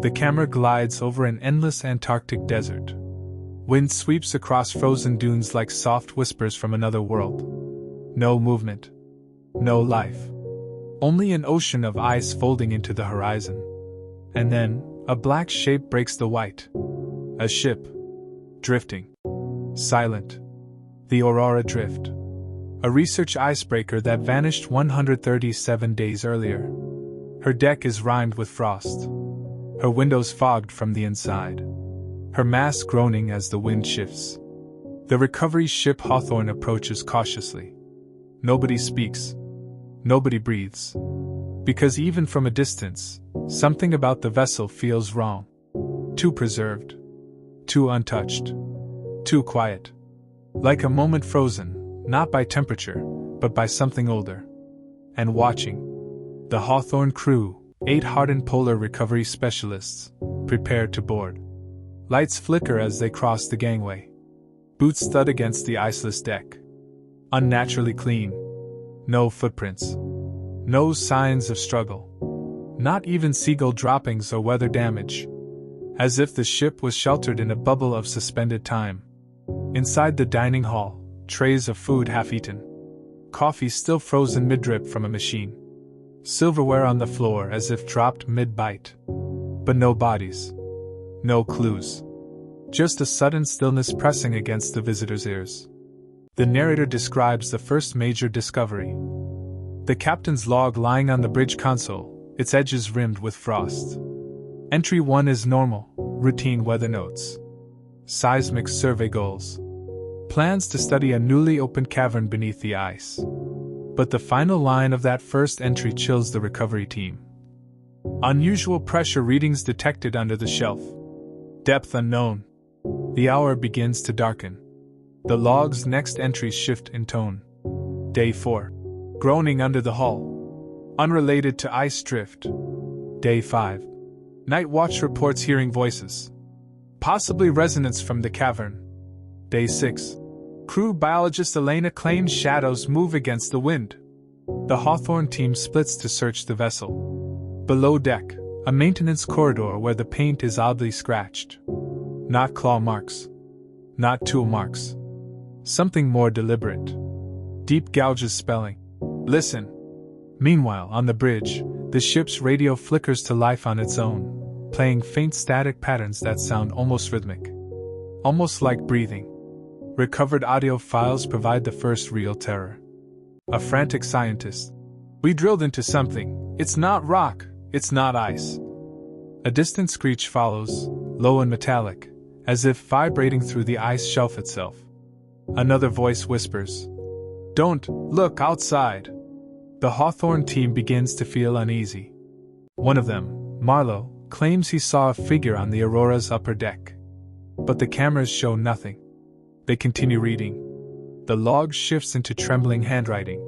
The camera glides over an endless Antarctic desert. Wind sweeps across frozen dunes like soft whispers from another world. No movement. No life. Only an ocean of ice folding into the horizon. And then, a black shape breaks the white. A ship. Drifting. Silent. The Aurora Drift. A research icebreaker that vanished 137 days earlier. Her deck is rimed with frost. Her windows fogged from the inside. Her mast groaning as the wind shifts. The recovery ship Hawthorne approaches cautiously. Nobody speaks. Nobody breathes. Because even from a distance, something about the vessel feels wrong. Too preserved. Too untouched. Too quiet. Like a moment frozen, not by temperature, but by something older. And watching. The Hawthorne crew, 8 hardened polar recovery specialists, prepare to board. Lights flicker as they cross the gangway. Boots thud against the iceless deck. Unnaturally clean. No footprints. No signs of struggle. Not even seagull droppings or weather damage. As if the ship was sheltered in a bubble of suspended time. Inside the dining hall, trays of food half-eaten. Coffee still frozen mid-drip from a machine. Silverware on the floor as if dropped mid-bite. But no bodies. No clues. Just a sudden stillness pressing against the visitor's ears. The narrator describes the first major discovery. The captain's log lying on the bridge console, its edges rimmed with frost. Entry 1 is normal, routine weather notes. Seismic survey goals. Plans to study a newly opened cavern beneath the ice. But the final line of that first entry chills the recovery team. Unusual pressure readings detected under the shelf. Depth unknown. The hour begins to darken. The log's next entries shift in tone. Day 4. Groaning under the hull. Unrelated to ice drift. Day 5. Night watch reports hearing voices. Possibly resonance from the cavern. Day 6. Crew biologist Elena claims shadows move against the wind. The Hawthorne team splits to search the vessel. Below deck, a maintenance corridor where the paint is oddly scratched. Not claw marks. Not tool marks. Something more deliberate. Deep gouges spelling. Listen. Meanwhile, on the bridge, the ship's radio flickers to life on its own, playing faint static patterns that sound almost rhythmic. Almost like breathing. Recovered audio files provide the first real terror. A frantic scientist. We drilled into something. It's not rock. It's not ice. A distant screech follows, low and metallic, as if vibrating through the ice shelf itself. Another voice whispers, "Don't look outside." The Hawthorne team begins to feel uneasy. One of them, Marlowe, claims he saw a figure on the Aurora's upper deck. But the cameras show nothing. They continue reading. The log shifts into trembling handwriting.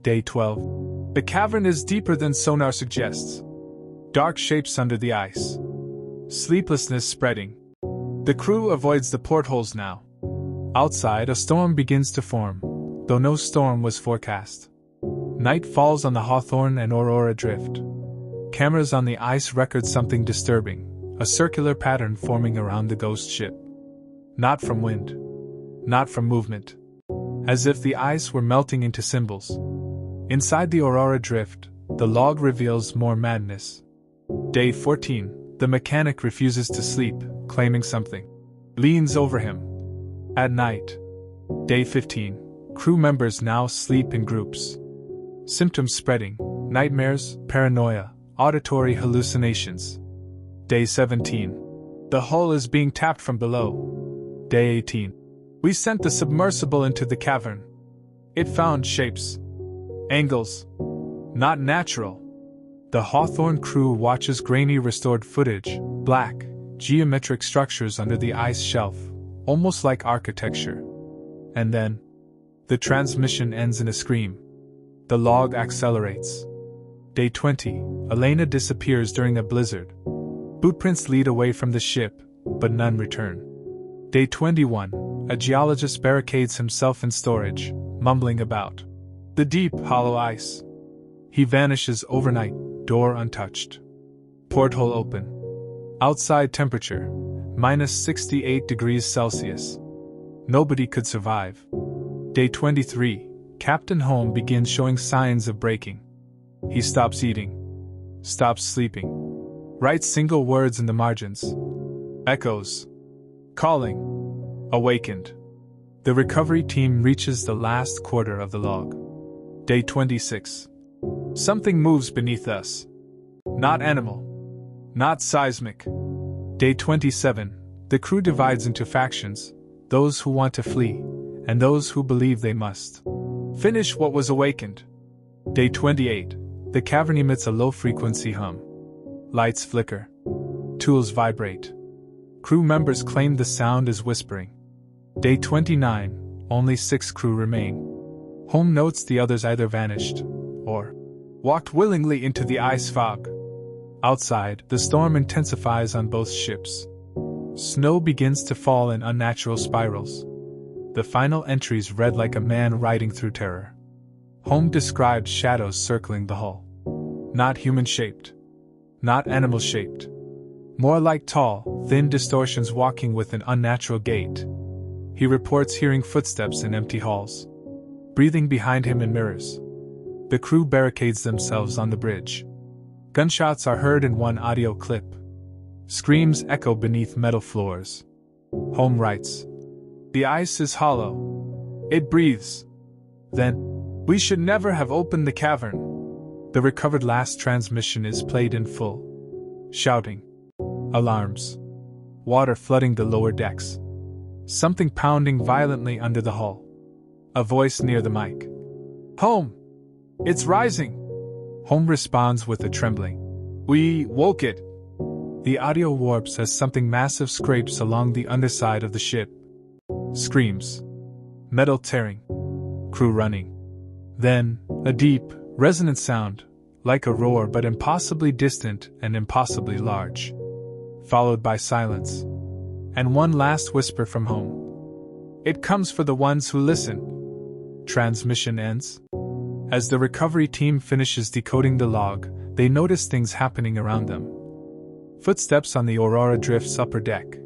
Day 12. The cavern is deeper than sonar suggests. Dark shapes under the ice. Sleeplessness spreading. The crew avoids the portholes now. Outside, a storm begins to form, though no storm was forecast. Night falls on the Hawthorne and Aurora Drift. Cameras on the ice record something disturbing, a circular pattern forming around the ghost ship. Not from wind. Not from movement. As if the ice were melting into symbols. Inside the Aurora Drift, the log reveals more madness. Day 14, the mechanic refuses to sleep, claiming something. Leans over him. At night. Day 15, crew members now sleep in groups. Symptoms spreading, nightmares, paranoia, auditory hallucinations. Day 17, the hull is being tapped from below. Day 18, we sent the submersible into the cavern. It found shapes. Angles. Not natural. The Hawthorne crew watches grainy restored footage, black, geometric structures under the ice shelf, almost like architecture. And then, the transmission ends in a scream. The log accelerates. Day 20, Elena disappears during a blizzard. Bootprints lead away from the ship, but none return. Day 21, a geologist barricades himself in storage, mumbling about the deep, hollow ice. He vanishes overnight, door untouched. Porthole open. Outside temperature, minus 68 degrees Celsius. Nobody could survive. Day 23, Captain Holm begins showing signs of breaking. He stops eating. Stops sleeping. Writes single words in the margins. Echoes. Calling. Awakened. The recovery team reaches the last quarter of the log. Day 26. Something moves beneath us. Not animal. Not seismic. Day 27. The crew divides into factions, those who want to flee, and those who believe they must finish what was awakened. Day 28. The cavern emits a low-frequency hum. Lights flicker. Tools vibrate. Crew members claim the sound is whispering. Day 29. Only 6 crew remain. Holm notes the others either vanished or walked willingly into the ice fog. Outside, the storm intensifies on both ships. Snow begins to fall in unnatural spirals. The final entries read like a man riding through terror. Holm described shadows circling the hull. Not human-shaped. Not animal-shaped. More like tall, thin distortions walking with an unnatural gait. He reports hearing footsteps in empty halls. Breathing behind him in mirrors. The crew barricades themselves on the bridge. Gunshots are heard in one audio clip. Screams echo beneath metal floors. Holm writes, "The ice is hollow. It breathes. Then, we should never have opened the cavern." The recovered last transmission is played in full. Shouting. Alarms. Water flooding the lower decks. Something pounding violently under the hull. A voice near the mic. "Holm! It's rising!" Holm responds with a trembling. "We woke it." The audio warps as something massive scrapes along the underside of the ship. Screams. Metal tearing. Crew running. Then, a deep, resonant sound, like a roar but impossibly distant and impossibly large. Followed by silence. And one last whisper from Holm. "It comes for the ones who listen." Transmission ends. As the recovery team finishes decoding the log, they notice things happening around them. Footsteps on the Aurora Drift's upper deck.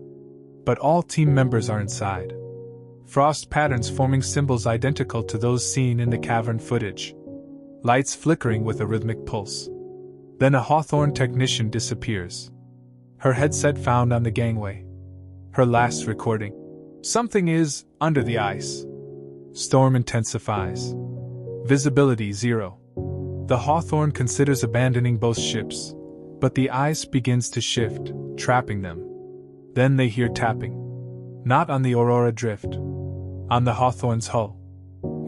But all team members are inside. Frost patterns forming symbols identical to those seen in the cavern footage. Lights flickering with a rhythmic pulse. Then a Hawthorne technician disappears. Her headset found on the gangway. Her last recording. Something is under the ice. Storm intensifies. Visibility 0. The Hawthorne considers abandoning both ships, but the ice begins to shift, trapping them. Then they hear tapping. Not on the Aurora Drift. On the Hawthorne's hull.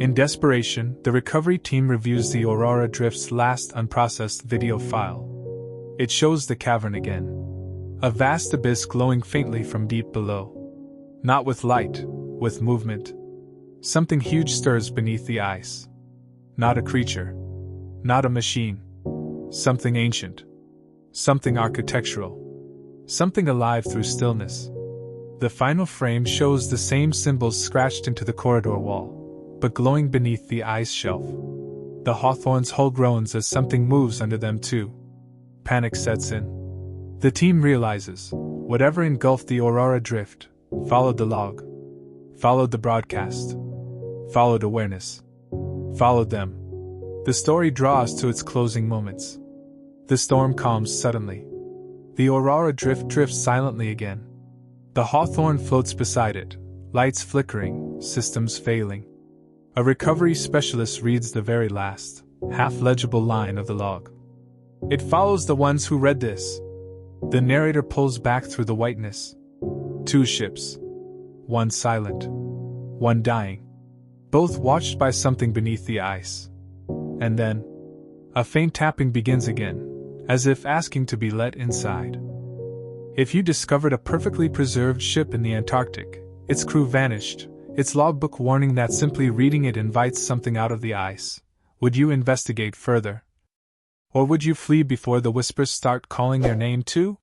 In desperation, the recovery team reviews the Aurora Drift's last unprocessed video file. It shows the cavern again. A vast abyss glowing faintly from deep below. Not with light, with movement. Something huge stirs beneath the ice. Not a creature. Not a machine. Something ancient. Something architectural. Something alive through stillness. The final frame shows the same symbols scratched into the corridor wall, but glowing beneath the ice shelf. The Hawthorne's hull groans as something moves under them too. Panic sets in. The team realizes, whatever engulfed the Aurora Drift, followed the log. Followed the broadcast. Followed awareness. Followed them. The story draws to its closing moments. The storm calms suddenly. The Aurora Drift drifts silently again. The Hawthorne floats beside it, lights flickering, systems failing. A recovery specialist reads the very last, half-legible line of the log. "It follows the ones who read this." The narrator pulls back through the whiteness. 2 ships. One silent. One dying. Both watched by something beneath the ice. And then, a faint tapping begins again, as if asking to be let inside. If you discovered a perfectly preserved ship in the Antarctic, its crew vanished, its logbook warning that simply reading it invites something out of the ice, would you investigate further? Or would you flee before the whispers start calling their name too?